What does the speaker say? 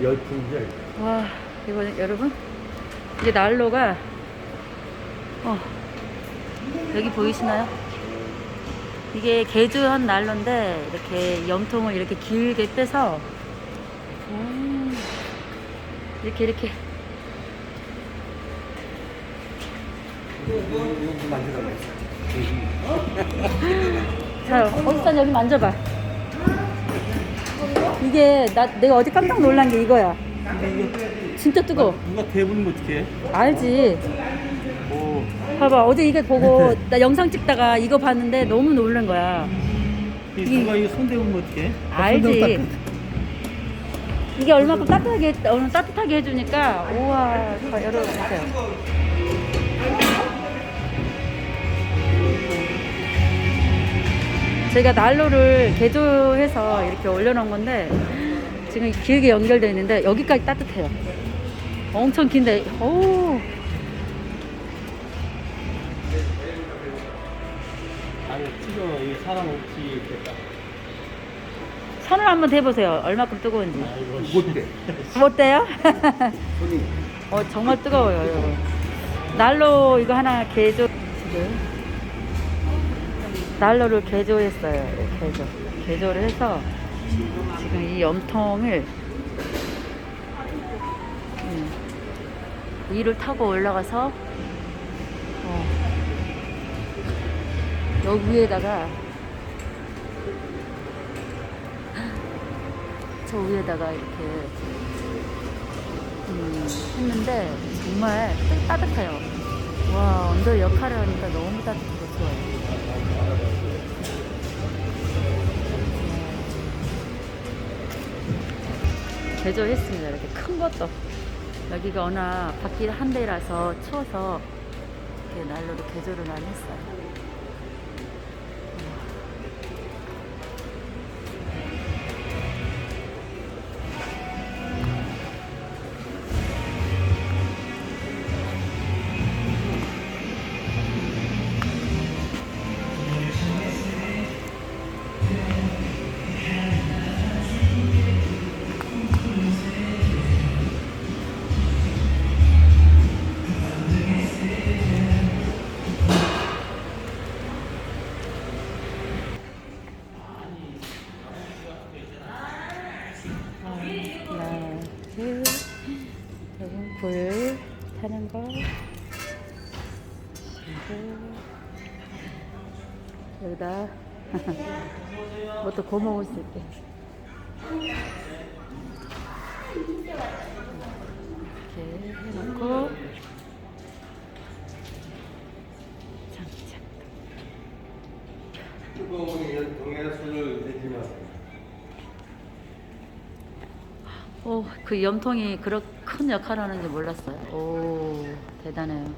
열풍절. 와, 이거 여러분, 이게 난로가 여기 보이시나요? 이게 개조한 난로인데 이렇게 염통을 이렇게 길게 빼서 이렇게 이거 만들어 자, 어디서 여기 만져봐. 이게 내가 어제 깜짝 놀란 게 이거야. 진짜 뜨거워. 누가 대부분 어떻게 해? 알지? 오. 봐봐, 어제 이거 보고 나 영상 찍다가 이거 봤는데 너무 놀란 거야. 누가 이거 손 대보면 어떻게 해? 알지? 이게 얼마큼 따뜻하게 해주니까 우와. 자, 여러분 보세요. 제가 난로를 개조해서 이렇게 올려놓은 건데 지금 길게 연결되어 있는데 여기까지 따뜻해요. 엄청 긴데 오. 아니 찍어 이 사람 없이 됐다. 손을 한번 대보세요. 얼마큼 뜨거운지. 못 돼. 못 돼요? 손이. 정말 뜨거워요, 여러분. 난로 이거 하나 지금 난로를 개조했어요. 개조를 해서 지금 이 염통을 위를 타고 올라가서 여기 위에다가 저 위에다가 이렇게 했는데 정말 따뜻해요. 와, 언더 역할을 하니까 너무 따뜻하고 좋아요. 개조했습니다. 이렇게 큰 것도. 여기가 워낙 밖이 한 대라서 추워서 이렇게 난로로 개조를 많이 했어요. 여기 불 타는 거. 여기다 뭐또 구워 먹을 수 있게. 이렇게 해놓고 장착. 뜨거운 동해에 손을 대지 마세요. 그 염통이 그렇게 큰 역할을 하는지 몰랐어요. 오, 대단해요.